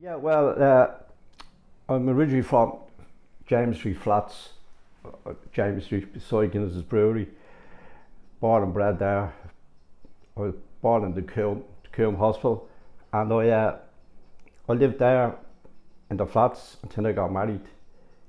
Yeah, well, I'm originally from James Street Flats, James Street beside Guinness's Brewery. Born and bred there. I was born in the Coombe Hospital, and I lived there in the flats until I got married.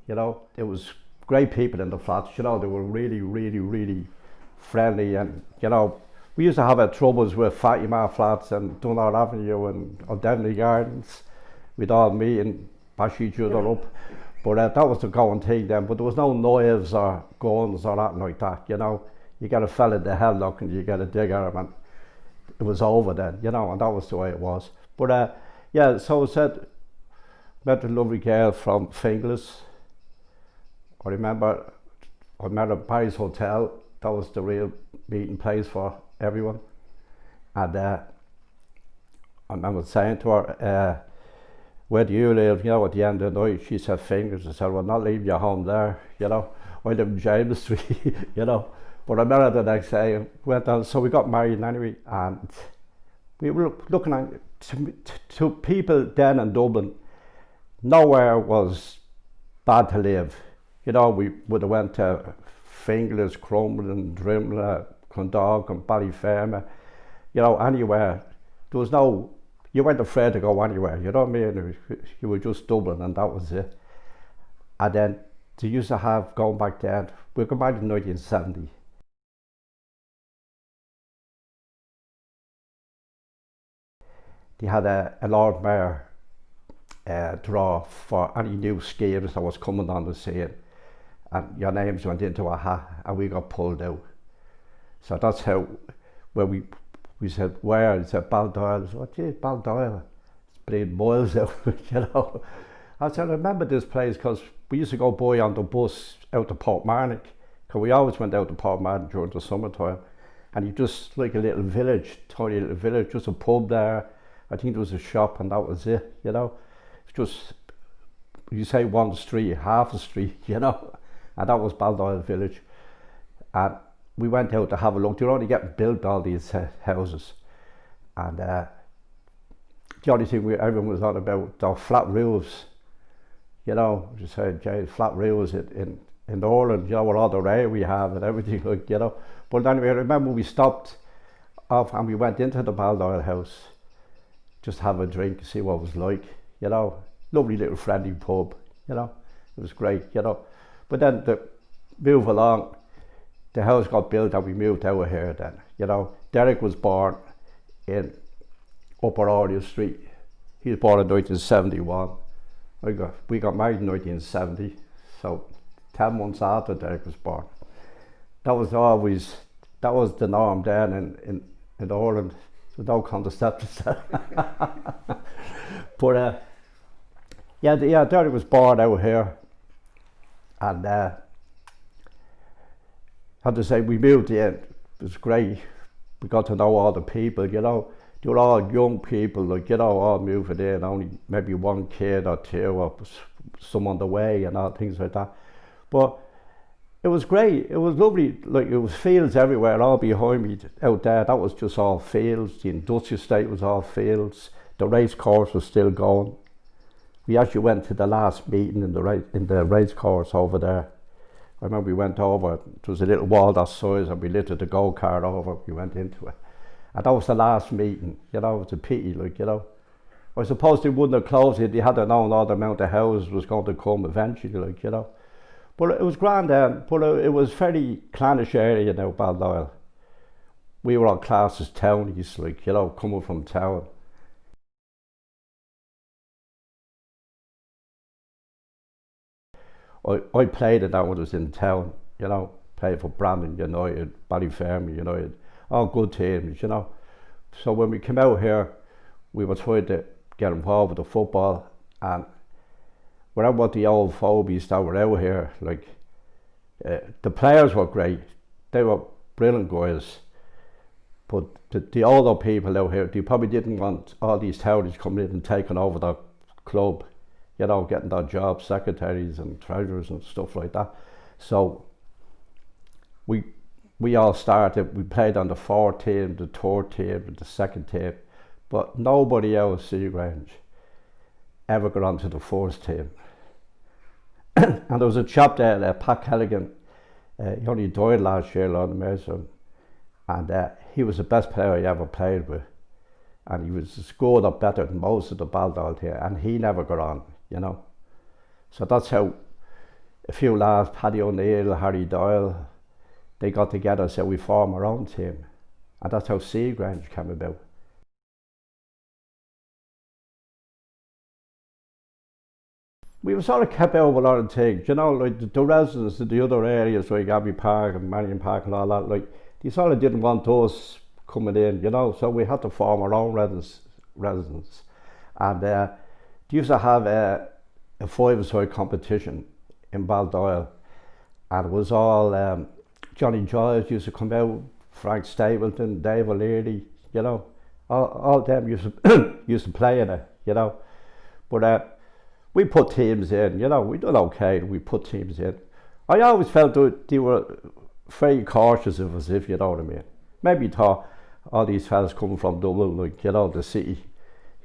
It was great people in the flats. They were really, really, really friendly, and we used to have our troubles with Fatima Flats and Dunnar Avenue and O'Devney Gardens. We'd all meet and bash each other up. But that was the going thing then. But there was no knives or guns or nothing like that. You get a fella in the headlock and you get a dig arm, and it was over then. And that was the way it was. But yeah, so I said, met a lovely girl from Finglas. I remember I met her at Barry's Hotel. That was the real meeting place for everyone. And I remember saying to her, where do you live? At the end of the night, she said Finglas. I said, well, not leaving your home there. I live in James Street. But I met her the next day and went on. So we got married anyway, and we were looking at to people then in Dublin. Nowhere was bad to live. We would have went to Finglas, Crumlin, Drimla, Clondalk and Ballyferma, anywhere. There was no, you weren't afraid to go anywhere, you know what I mean? You were just Dublin and that was it. And then they used to have, going back then, we got married in 1970. They had a Lord Mayor draw for any new schemes that was coming on the scene. And your names went into a hat and we got pulled out. So that's how, when we said, where? He said, Baldoyle. I said, what is Baldoyle? It's bleeding miles out, I said, I remember this place because we used to go by on the bus out to Portmarnock, because we always went out to Portmarnock during the summertime. And you just like a little village, tiny little village, just a pub there. I think there was a shop and that was it, It's just, you say one street, half a street, and that was Baldoyle village. And we went out to have a look. They're only getting built, all these houses. And the only thing everyone was on about, the flat roofs. Just said, Jay, flat roofs in Ireland, with all the rain we have and everything, But anyway, I remember we stopped off and we went into the Baldoyle house, just have a drink, see what it was like, Lovely little friendly pub, It was great, But then to move along, the house got built and we moved out of here then, Derek was born in Upper Oriel Street. He was born in 1971. We got married in 1970, so 10 months after Derek was born. That was the norm then in Ireland. There's no contraceptives. But yeah, Derek was born out here, and had to say, we moved in. It was great. We got to know all the people, They were all young people, all moving in, only maybe one kid or two, or some on the way and all things like that. But it was great. It was lovely. It was fields everywhere, all behind me out there. That was just all fields. The industrial estate was all fields. The race course was still going. We actually went to the last meeting in the race course over there. I remember we went over, it was a little wall that size, and we lifted the go-kart over, we went into it. And that was the last meeting, it was a pity, I suppose they wouldn't have closed it, they had to know all the amount of houses was going to come eventually, But it was grand then, but it was very clannish area now, Baldoyle. We were all classed as townies, coming from town. I played it that when I was in town, played for Brandon United, Ballyferma United, all good teams, So when we came out here, we were trying to get involved with the football, and whatever the old phobies that were out here, the players were great, they were brilliant guys, but the older people out here, they probably didn't want all these townies coming in and taking over the club, getting their jobs, secretaries and treasurers and stuff like that. So we all started, we played on the 4th team, the 3rd team, the 2nd team, but nobody else Seagrange. ever got onto the first team. And there was a chap there, Pat Kelligan, he only died last year, Lord Mercer, and he was the best player I ever played with. And he was scored up better than most of the Baldoyle here, and he never got on, you know. So that's how a few lads, Paddy O'Neill, Harry Doyle, they got together, so we formed our own team. And that's how Seagrange came about. We were sort of kept out of a lot of things, you know, like the residents in the other areas like Abbey Park and Marion Park and all that, like they sort of didn't want us coming in, you know, so we had to form our own residents. And they used to have a five-a-side competition in Baldoyle, and it was all Johnny Giles used to come out, Frank Stapleton, Dave O'Leary, you know, all them used to play in it, you know. But we put teams in, you know, we done okay, we put teams in. I always felt that they were very cautious of us, if you know what I mean. Maybe thought all these fellas coming from Dublin, like, you know, the city,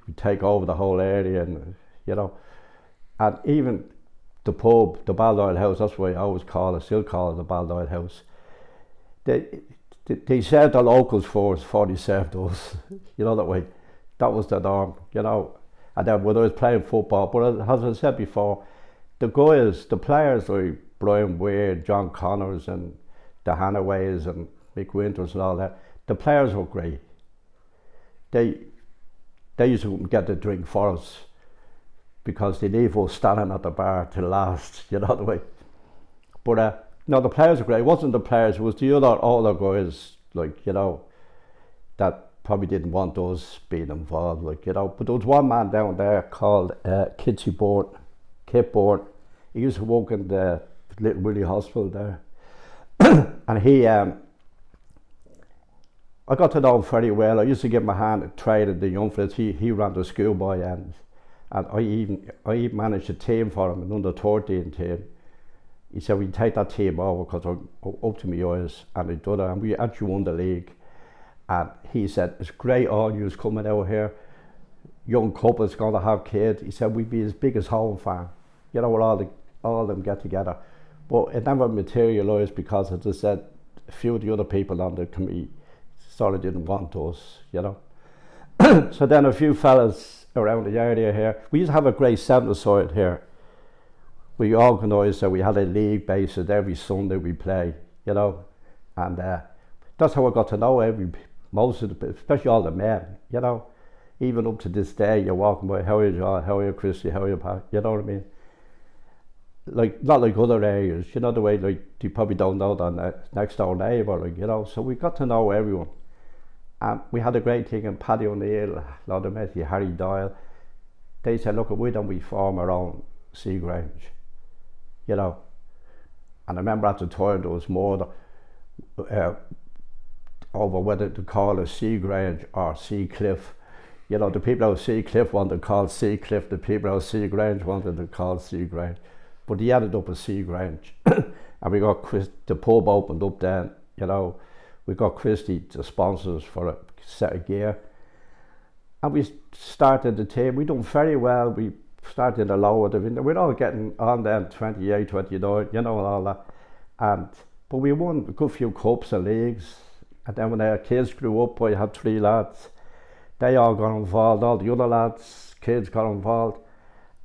we take over the whole area, and, you know, and even the pub, the Baldoyle House, that's what I always call it, still call it the Baldoyle House. They served the locals first before they served us, you know, that way. That was the norm, you know. And then when I was playing football, but as I said before, the guys, the players like Brian Weir, John Connors and the Hanaways and Mick Winters and all that, the players were great. They used to get the drink for us because they leave us standing at the bar till last, you know the way. But no, the players were great. It wasn't the players, it was the older guys, like, you know, that probably didn't want us being involved, like, you know. But there was one man down there called Kit Bourne. He used to work in the Little Willie Hospital there. And he, I got to know him very well. I used to give him a hand at training the young fellas. He ran the schoolboy end, and I even managed a team for him, an under-13 team. He said, we take that team over because I'm up to my eyes, and he did it, and we actually won the league. And he said, it's great all yous coming out here, young couples going to have kids. He said, we'd be as big as Home Farm, you know, where all of them get together. But it never materialised because, as I said, a few of the other people on the committee sort of didn't want us, you know. So then a few fellas around the area here, we used to have a great seven-a-side here. We organised that we had a league basis every Sunday we play, you know. And that's how I got to know most of the, especially all the men, you know. Even up to this day, you're walking by, how are you, John? How are you, Christy? How are you, Pat? You know what I mean? Like, not like other areas, you know, the way, like, you probably don't know the next door neighbour, like, you know. So we got to know everyone. And we had a great thing, and Paddy O'Neill, Lord of Mercy, Harry Doyle, they said, look, why don't we form our own Seagrange, you know. And I remember at the time there was more over whether to call it Seagrange or Seacliff. You know, the people out of Seacliff wanted to call Seacliff, the people out of Seagrange wanted to call Seagrange. But he ended up as Seagrange. And we got the pub opened up then, you know. We got Christy to sponsor us for a set of gear. And we started the team. We done very well. We started in the lower division. We're all getting on then, 28, 29, you know, and all that. But we won a good few cups and leagues. And then when our kids grew up, I had 3 lads. They all got involved, all the other lads, kids got involved.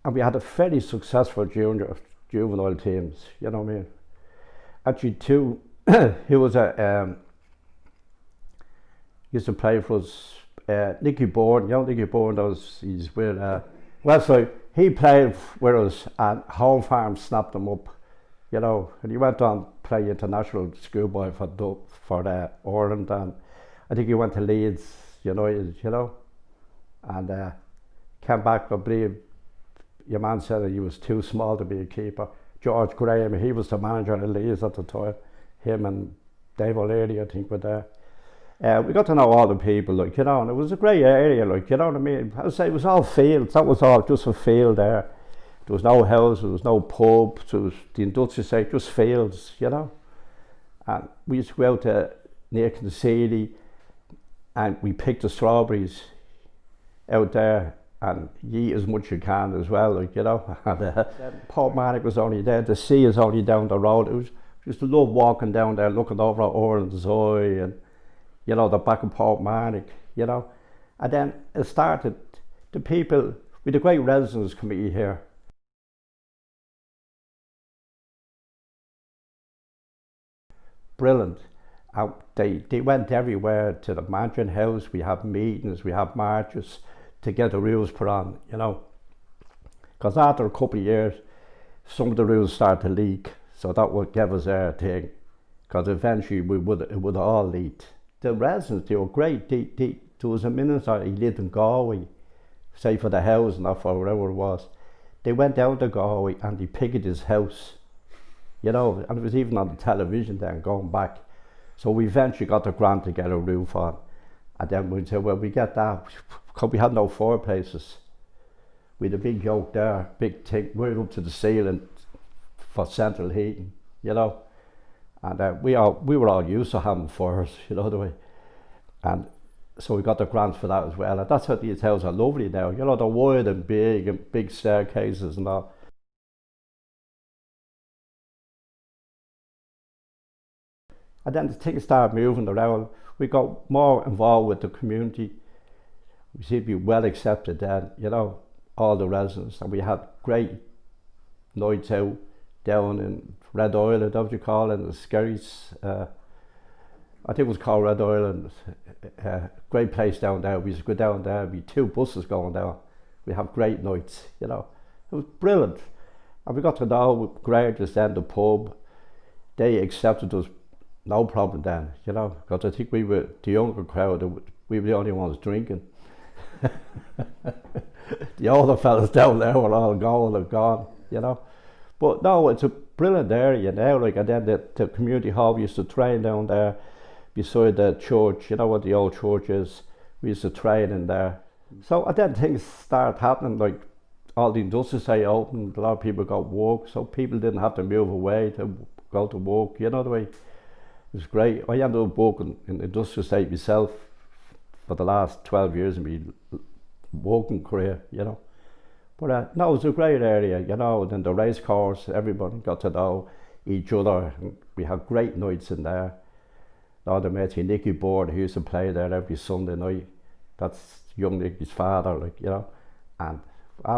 And we had a very successful juvenile teams, you know what I mean? Actually, 2, he was used to play for us, Nicky Bourne, you know Nicky Bourne, he's with, so he played with us and Home Farm snapped him up, you know, and he went on to play international schoolboy for Ireland, and I think he went to Leeds United, you know, and came back. I believe your man said that he was too small to be a keeper. George Graham, he was the manager of Leeds at the time. Him and Dave O'Leary, I think, were there. We got to know all the people, like, you know, and it was a great area, like, you know what I mean. I would say it was all fields. That was all just a field there. There was no house, there was no pub, there was the industrial site, just fields, you know. And we used to go out to near Concedi and we picked the strawberries out there, and you eat as much as you can as well, like, you know. And Portmarnock was only there, the sea is only down the road. It was just a love walking down there, looking over at Oran's Eye and, you know, the back of Portmarnock, you know. And then it started, the people, with the great residents committee here. Brilliant. They went everywhere to the Mansion House. We have meetings, we have marches to get the rules put on, you know. Because after a couple of years, some of the rules started to leak. So that would give us our thing. Because eventually it would all leak. The residents, they were great. There was a minister, he lived in Galway, say for the house and for whatever it was. They went down to Galway and they picked his house, you know, and it was even on the television then going back. So we eventually got the grant to get a roof on. And then we said, well, we get that, because we had no fireplaces. We had a big yoke there, big thing, right up to the ceiling for central heating, you know. And we were all used to having fires, you know the way. And so we got the grant for that as well. And that's how these houses are lovely now. You know, they're wide and big staircases and all. And then the things started moving around. We got more involved with the community. We seemed to be well accepted then, you know, all the residents. And we had great nights out down in Reddy, that's what you call it, in the Skerries. I think it was called Baldoyle, and great place down there. We used to go down there, we had 2 buses going down. We have great nights, you know. It was brilliant. And we got to know Granges then, the pub. They accepted us, no problem then, you know, because I think we were the younger crowd, we were the only ones drinking. The older fellas down there were all gone, you know. But no, it's a brilliant area now, like, and then the community hall, we used to train down there beside the church, you know what the old church is. We used to train in there. So and then things started happening, like all the industrial site opened, a lot of people got work, so people didn't have to move away to go to work, you know the way. It was great. I ended up working in the industrial site myself for the last 12 years of my working career, you know. But no, it was a great area, you know. And then the race course, everybody got to know each other. And we had great nights in there. All the mates, Nicky Board, who used to play there every Sunday night. That's young Nicky's father, like, you know. And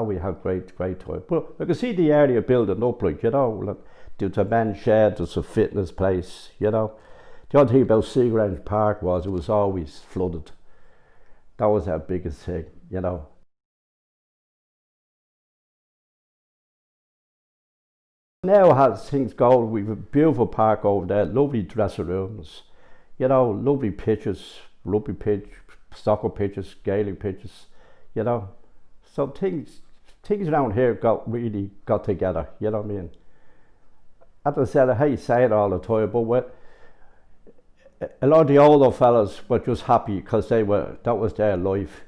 we had great time. But I could see the area building up, like, you know. Like, there's a men's shed, there's a fitness place, you know. The other thing about Seagrange Park was it was always flooded. That was our biggest thing, you know. Now as things go, we've a beautiful park over there, lovely dressing rooms, you know, lovely pitches, rugby pitch, soccer pitches, Gaelic pitches, you know. So things around here really got together, you know what I mean. As I said, I hate saying it all the time, but a lot of the older fellas were just happy because that was their life.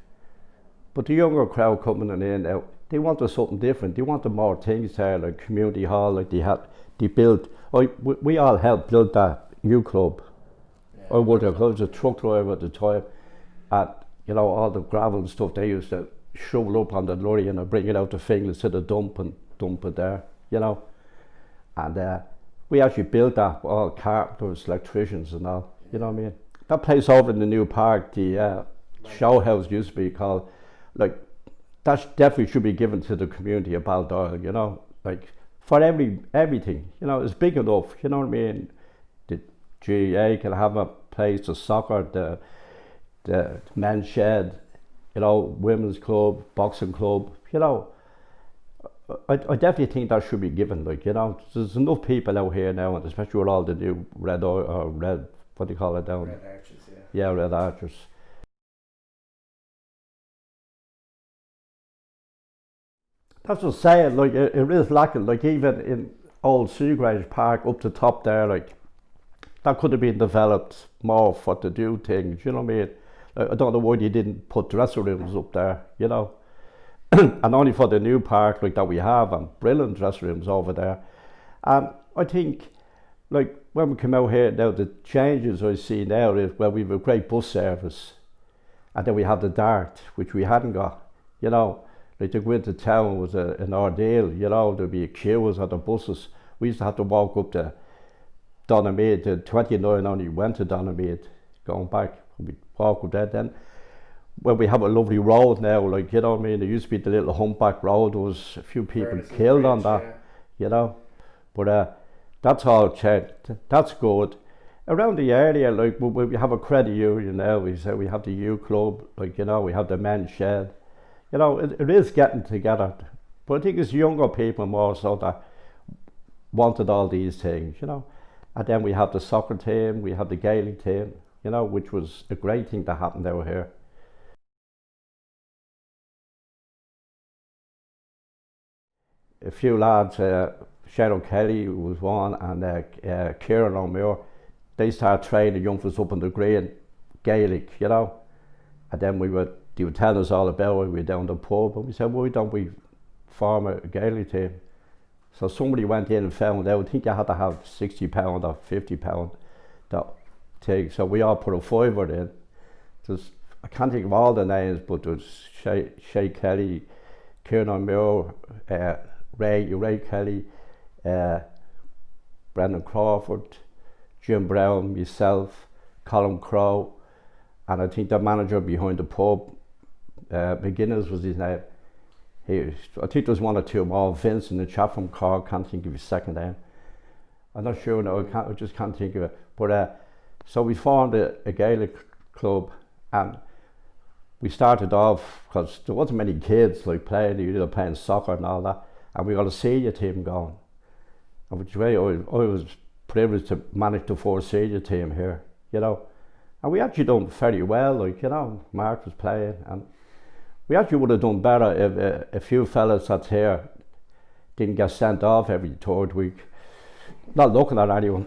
But the younger crowd coming in now, they wanted something different. They wanted more things there, like community hall, like they built. We all helped build that U Club. Yeah, I was a truck driver at the time, and you know, all the gravel and stuff they used to shovel up on the lorry and bring it out to Finglas to the dump and dump it there, you know. And we actually built that, all carpenters, electricians and all, you know what I mean. That place over in the new park, the show house used to be called, like, that definitely should be given to the community of Baldoyle, you know, like, for everything, you know, it's big enough, you know what I mean. The GA can have a place, the soccer, the men's shed, you know, women's club, boxing club, you know. I definitely think that should be given, like, you know. There's enough people out here now, and especially with all the new red, what do you call it down? Red Archers, yeah. Yeah, Red Archers. That's what I'm saying, like, it is lacking, like, even in old Seagrange Park up the top there, like, that could have been developed more for to do things, you know what I mean? Like, I don't know why you didn't put dressing rooms up there, you know. And only for the new park like that we have, and brilliant dressing rooms over there. And I think, like, when we come out here now, the changes I see now is, well, we have a great bus service, and then we have the Dart, which we hadn't got, you know. Like to go into town was an ordeal, you know, there'd be queues at the buses. We used to have to walk up to Donamead, the 29 only went to Donamead, going back, we'd walk up there then. Well, we have a lovely road now, like, you know what I mean, there used to be the little humpback road, there was a few people killed on that, you know, but that's all changed, that's good. Around the area, like, we have a credit union now, we say we have the U Club, like, you know, we have the men's shed, you know, it is getting together, but I think it's younger people more so that wanted all these things, you know. And then we have the soccer team, we have the Gaelic team, you know, which was a great thing that happened over here. A few lads, Cheryl Kelly was one, and Kieran O'Muir, they started training young fellas up on the green, Gaelic, you know. And then they would tell us all about it, we were down the pub, and we said, why don't we form a Gaelic team? So somebody went in and found out, I think you had to have £60 or £50 that thing. So we all put a fiver in. I can't think of all the names, but there's Shay Kelly, Kieran O'Muir, Ray Kelly, Brendan Crawford, Jim Brown, myself, Colin Crowe, and I think the manager behind the pub, McGuinness was his name. I think there was one or two more, Vince and the chap from Cork, can't think of his second name. I'm not sure, no, I just can't think of it. But so we formed a Gaelic club, and we started off, because there wasn't many kids like playing, you know, playing soccer and all that, and we got a senior team going. And which way I was privileged to manage the first senior team here, you know. And we actually done very well, like, you know, Mark was playing, and we actually would have done better if a few fellas that's here didn't get sent off every third week. Not looking at anyone.